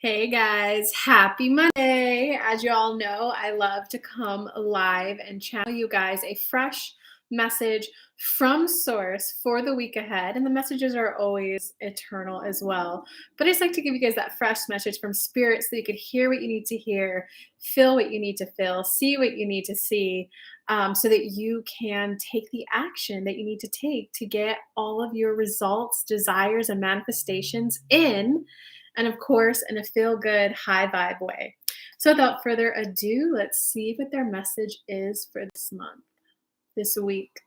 Hey guys, happy Monday. As you all know, I love to come live and channel you guys a fresh message from source for the week ahead. And the messages are always eternal as well. But I just like to give you guys that fresh message from spirit so you could hear what you need to hear, feel what you need to feel, see what you need to see, so that you can take the action that you need to take to get all of your results, desires, and manifestations in, and of course, in a feel good, high vibe way. So, without further ado, let's see what their message is for this month, this week.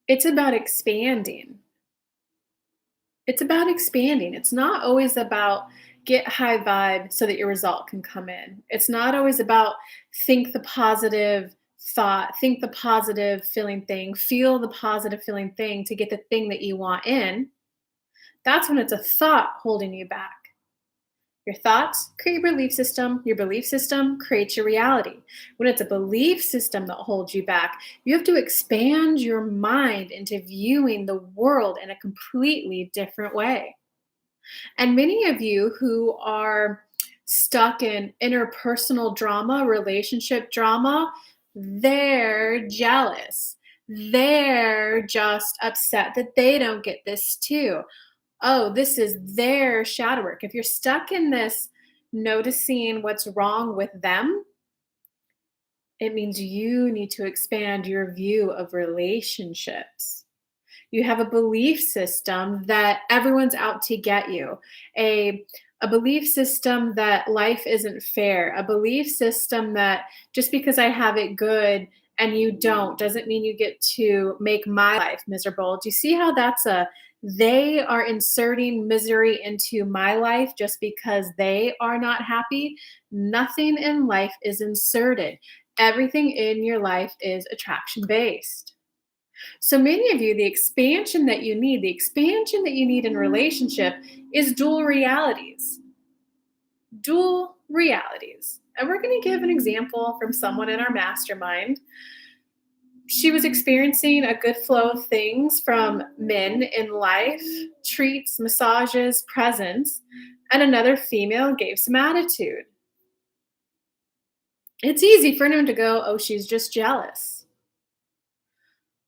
It's about expanding. It's about expanding. It's not always about get high vibe so that your result can come in. It's not always about think the positive thought, think the positive feeling thing, feel the positive feeling thing to get the thing that you want in. That's when it's a thought holding you back. Your thoughts create your belief system creates your reality. When it's a belief system that holds you back, you have to expand your mind into viewing the world in a completely different way. And many of you who are stuck in interpersonal drama, relationship drama, they're jealous. They're just upset that they don't get this too. Oh, this is their shadow work. If you're stuck in this noticing what's wrong with them, it means you need to expand your view of relationships. You have a belief system that everyone's out to get you, a, a belief system that life isn't fair, a belief system that just because I have it good and you don't doesn't mean you get to make my life miserable. Do you see how they are inserting misery into my life just because they are not happy? Nothing in life is inserted. Everything in your life is attraction based. So many of you, the expansion that you need in relationship is dual realities. Dual realities. And we're going to give an example from someone in our mastermind. She was experiencing a good flow of things from men in life, treats, massages, presents, and another female gave some attitude. It's easy for anyone to go, oh, she's just jealous.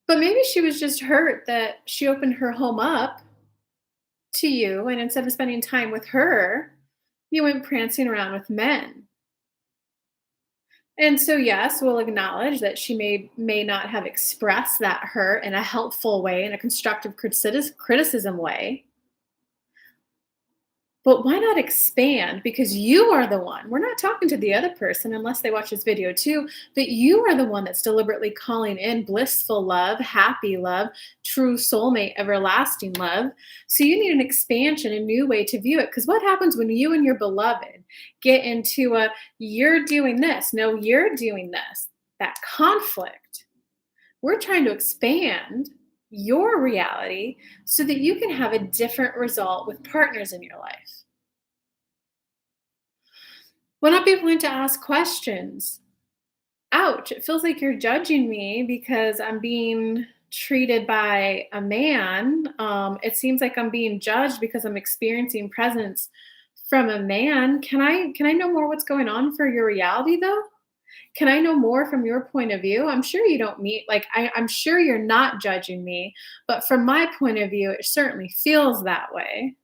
But maybe she was just hurt that she opened her home up to you, and instead of spending time with her, you went prancing around with men. And so, yes, we'll acknowledge that she may not have expressed that hurt in a helpful way, in a constructive criticism way. But why not expand? Because you are the one. We're not talking to the other person unless they watch this video too, but you are the one that's deliberately calling in blissful love, happy love, true soulmate, everlasting love. So you need an expansion, a new way to view it. Because what happens when you and your beloved get into a you're doing this, no, you're doing this, that conflict? We're trying to expand your reality so that you can have a different result with partners in your life. Will not be willing to ask questions. Ouch, it feels like you're judging me because I'm being treated by a man. It seems like I'm being judged because I'm experiencing presence from a man. Can I know more what's going on for your reality though? Can I know more from your point of view? I'm sure you don't meet, like, I'm sure you're not judging me, but from my point of view, it certainly feels that way.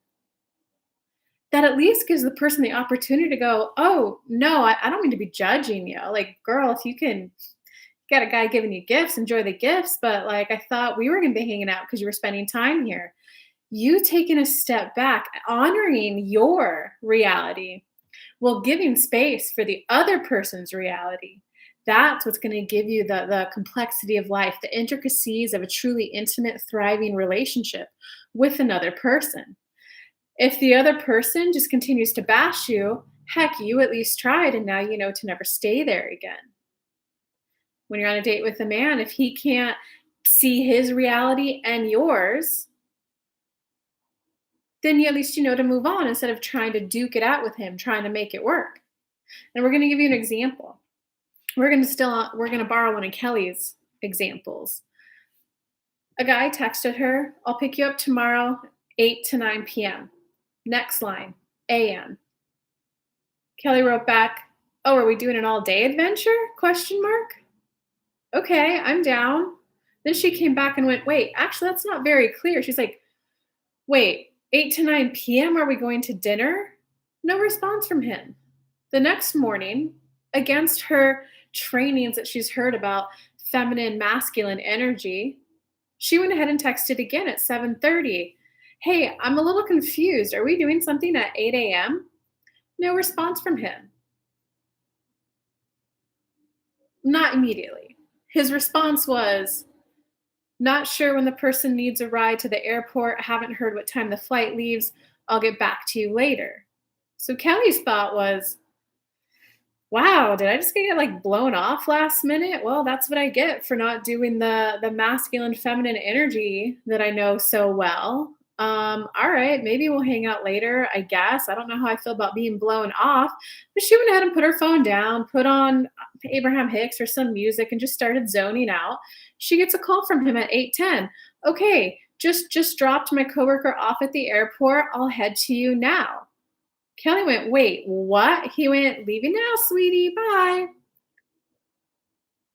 That at least gives the person the opportunity to go, oh, no, I don't mean to be judging you. Like, girl, if you can get a guy giving you gifts, enjoy the gifts, but like, I thought we were going to be hanging out because you were spending time here. You taking a step back, honoring your reality while giving space for the other person's reality. That's what's going to give you the complexity of life, the intricacies of a truly intimate, thriving relationship with another person. If the other person just continues to bash you, heck, you at least tried, and now you know to never stay there again. When you're on a date with a man, if he can't see his reality and yours, then at least you know to move on instead of trying to duke it out with him, trying to make it work. And we're going to give you an example. We're going to borrow one of Kelly's examples. A guy texted her, "I'll pick you up tomorrow, 8 to 9 p.m." Next line, AM. Kelly wrote back, "Oh, are we doing an all-day adventure?" Question mark. Okay, I'm down. Then she came back and went, "Wait, actually that's not very clear." She's like, "Wait, 8 to 9 p.m. are we going to dinner?" No response from him. The next morning, against her trainings that she's heard about feminine masculine energy, she went ahead and texted again at 7:30. "Hey, I'm a little confused. Are we doing something at 8 a.m.?" No response from him. Not immediately. His response was, "Not sure when the person needs a ride to the airport. Haven't heard what time the flight leaves. I'll get back to you later." So Kelly's thought was, wow, did I just get like blown off last minute? Well, that's what I get for not doing the masculine feminine energy that I know so well. All right, maybe we'll hang out later, I guess. I don't know how I feel about being blown off. But she went ahead and put her phone down, put on Abraham Hicks or some music and just started zoning out. She gets a call from him at 8:10. "Okay, just dropped my coworker off at the airport. I'll head to you now." Kelly went, "Wait, what?" He went, "Leaving now, sweetie. Bye."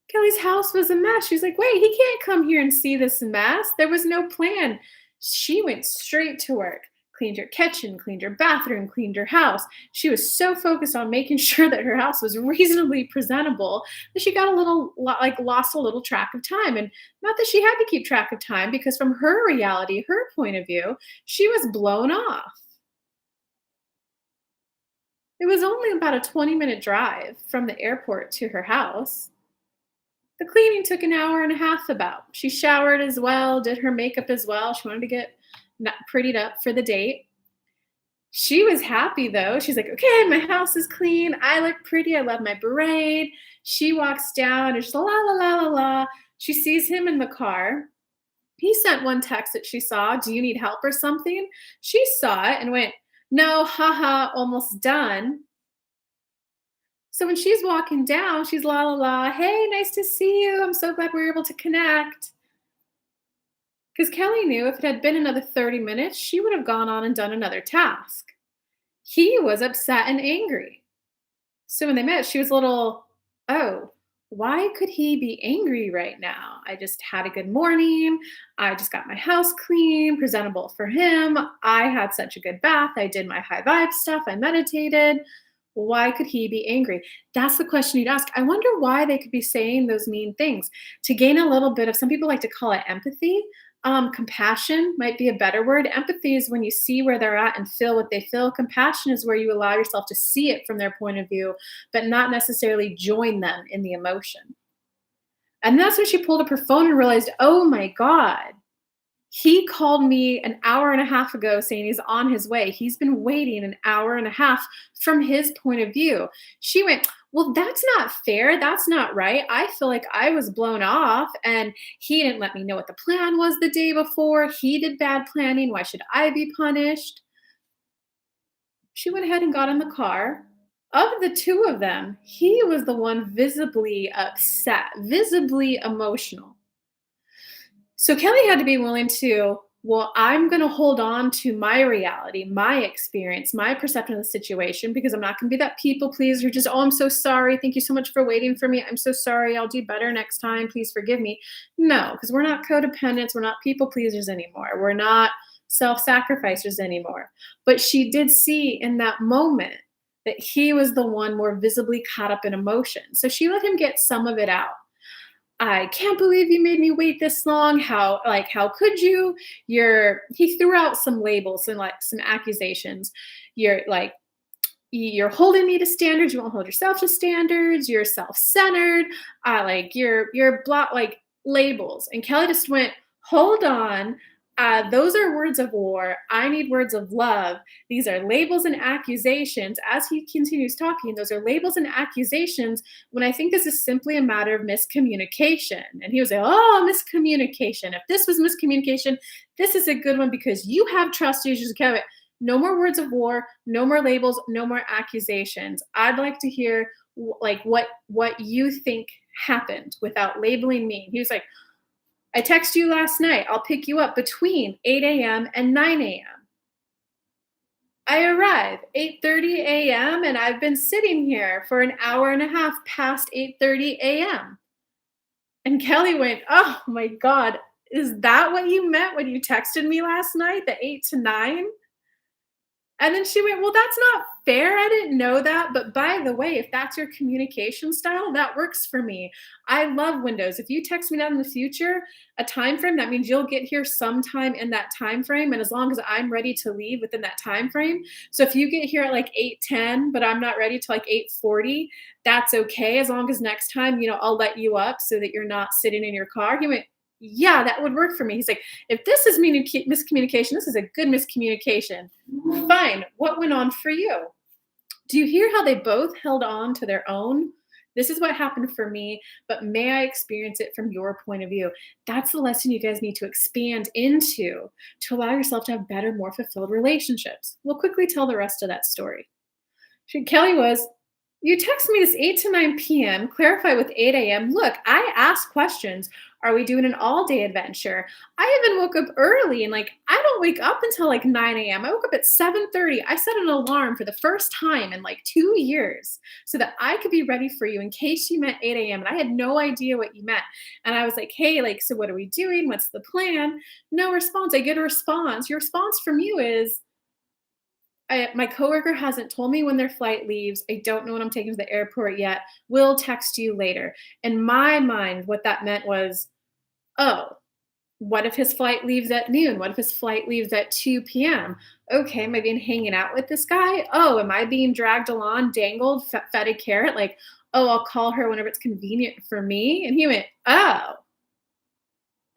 Kelly's house was a mess. She's like, "Wait, he can't come here and see this mess. There was no plan." She went straight to work, cleaned her kitchen, cleaned her bathroom, cleaned her house. She was so focused on making sure that her house was reasonably presentable that she got a little, like, lost a little track of time. And not that she had to keep track of time, because from her reality, her point of view, she was blown off. It was only about a 20-minute drive from the airport to her house. The cleaning took an hour and a half about. She showered as well, did her makeup as well. She wanted to get prettied up for the date. She was happy though. She's like, "Okay, my house is clean. I look pretty. I love my beret." She walks down and she's la la la la la. She sees him in the car. He sent one text that she saw, "Do you need help or something?" She saw it and went, "No, haha, almost done." So when she's walking down, she's la la la, "Hey, nice to see you. I'm so glad we were able to connect." Because Kelly knew if it had been another 30 minutes, she would have gone on and done another task. He was upset and angry. So when they met, she was a little, oh, why could he be angry right now? I just had a good morning. I just got my house clean, presentable for him. I had such a good bath. I did my high vibe stuff. I meditated. Why could he be angry? That's the question you'd ask. I wonder why they could be saying those mean things. To gain a little bit of, some people like to call it empathy. Compassion might be a better word. Empathy is when you see where they're at and feel what they feel. Compassion is where you allow yourself to see it from their point of view, but not necessarily join them in the emotion. And that's when she pulled up her phone and realized, oh my God, he called me an hour and a half ago saying he's on his way. He's been waiting an hour and a half from his point of view. She went, "Well, that's not fair. That's not right. I feel like I was blown off and he didn't let me know what the plan was the day before. He did bad planning. Why should I be punished?" She went ahead and got in the car. Of the two of them, he was the one visibly upset, visibly emotional. So Kelly had to be willing to, well, I'm going to hold on to my reality, my experience, my perception of the situation, because I'm not going to be that people pleaser, just, "Oh, I'm so sorry. Thank you so much for waiting for me. I'm so sorry. I'll do better next time. Please forgive me." No, because we're not codependents. We're not people pleasers anymore. We're not self-sacrificers anymore. But she did see in that moment that he was the one more visibly caught up in emotion. So she let him get some of it out. "I can't believe you made me wait this long. How could you? He threw out some labels and like some accusations. You're like, you're holding me to standards. You won't hold yourself to standards. You're self-centered. You're like labels." And Kelly just went, "Hold on. Those are words of war. I need words of love. These are labels and accusations." As he continues talking, those are labels and accusations when I think this is simply a matter of miscommunication. And he was like, "Oh, miscommunication. If this was miscommunication, this is a good one because you have trust issues." Kevin, no more words of war, no more labels, no more accusations. I'd like to hear like what you think happened without labeling me. He was like, I text you last night. I'll pick you up between 8 a.m. and 9 a.m. I arrive 8:30 a.m. and I've been sitting here for an hour and a half past 8:30 a.m. And Kelly went, "Oh my God, is that what you meant when you texted me last night, the 8 to 9?" And then she went, "Well, that's not fair. I didn't know that. But by the way, if that's your communication style, that works for me. I love windows. If you text me that in the future, a time frame, that means you'll get here sometime in that time frame. And as long as I'm ready to leave within that time frame. So if you get here at like 8:10, but I'm not ready till like 8:40, that's okay. As long as next time, I'll let you up so that you're not sitting in your car." He went, "Yeah, that would work for me." He's like, "If this is miscommunication, this is a good miscommunication. Fine. What went on for you?" Do you hear how they both held on to their own? This is what happened for me, but may I experience it from your point of view? That's the lesson you guys need to expand into to allow yourself to have better, more fulfilled relationships. We'll quickly tell the rest of that story. Kelly was, "You text me this 8 to 9 p.m., clarify with 8 a.m. Look, I asked questions. Are we doing an all day adventure? I even woke up early and I don't wake up until like 9 a.m. I woke up at 7:30. I set an alarm for the first time in like 2 years so that I could be ready for you in case you meant 8 a.m. And I had no idea what you meant. And I was like, hey, so what are we doing? What's the plan?" No response. I get a response. Your response from you is, my coworker hasn't told me when their flight leaves. I don't know when I'm taking to the airport yet. We'll text you later. In my mind, what that meant was, oh, what if his flight leaves at noon? What if his flight leaves at 2 p.m.? Okay, am I being hanging out with this guy? Oh, am I being dragged along, dangled, fed a carrot? Oh, I'll call her whenever it's convenient for me. And he went, oh.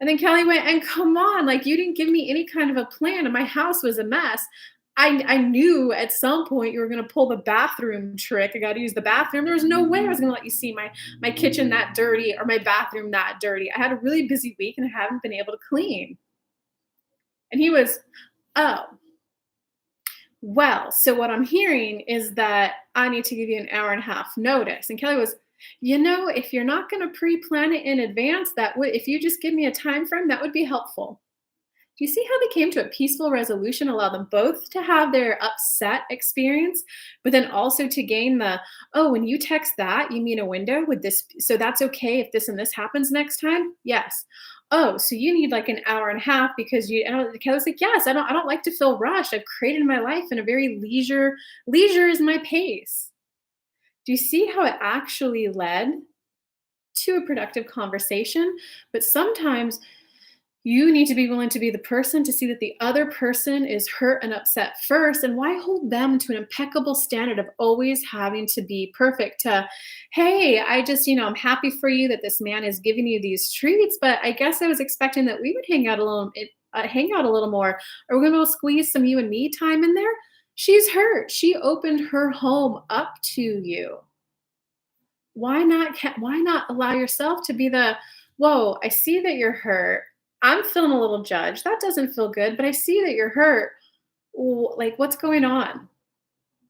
And then Kelly went, and come on, you didn't give me any kind of a plan, and my house was a mess. I knew at some point you were gonna pull the bathroom trick. I gotta use the bathroom. There was no way I was gonna let you see my kitchen that dirty or my bathroom that dirty. I had a really busy week and I haven't been able to clean. And he was, oh, well, so what I'm hearing is that I need to give you an hour and a half notice. And Kelly was, if you're not gonna pre-plan it in advance, if you just give me a time frame, that would be helpful. Do you see how they came to a peaceful resolution, allow them both to have their upset experience, but then also to gain oh, when you text that, you mean a window with this, so that's okay if this and this happens next time? Yes. Oh, so you need like an hour and a half because Kelly's like, yes, I don't like to feel rushed. I've created my life in a very leisure is my pace. Do you see how it actually led to a productive conversation? But sometimes you need to be willing to be the person to see that the other person is hurt and upset first. And why hold them to an impeccable standard of always having to be perfect? Hey, I just, I'm happy for you that this man is giving you these treats, but I guess I was expecting that we would hang out a little more. Are we going to be able to squeeze some you and me time in there? She's hurt. She opened her home up to you. Why not allow yourself to be whoa, I see that you're hurt. I'm feeling a little judged. That doesn't feel good, but I see that you're hurt. What's going on?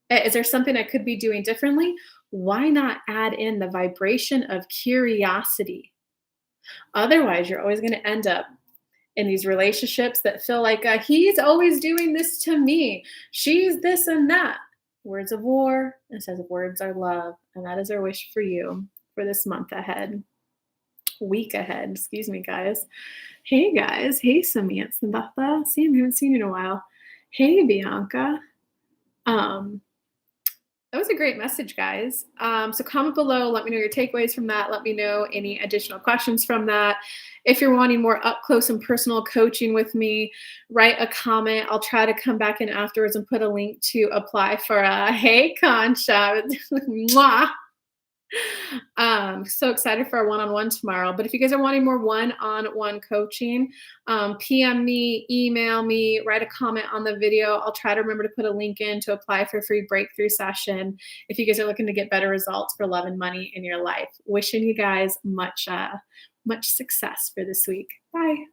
Is there something I could be doing differently? Why not add in the vibration of curiosity? Otherwise, you're always going to end up in these relationships that feel like he's always doing this to me. She's this and that. Words of war instead of words are love. And that is our wish for you for this month ahead. Week ahead. Excuse me, guys. Hey, guys. Hey, Samantha. See, I haven't seen you in a while. Hey, Bianca. That was a great message, guys. So comment below. Let me know your takeaways from that. Let me know any additional questions from that. If you're wanting more up close and personal coaching with me, write a comment. I'll try to come back in afterwards and put a link to apply for a Hey Concha. Mwah. So excited for our one-on-one tomorrow. But if you guys are wanting more one-on-one coaching, PM me, email me, write a comment on the video. I'll try to remember to put a link in to apply for a free breakthrough session if you guys are looking to get better results for love and money in your life. Wishing you guys much success for this week. Bye.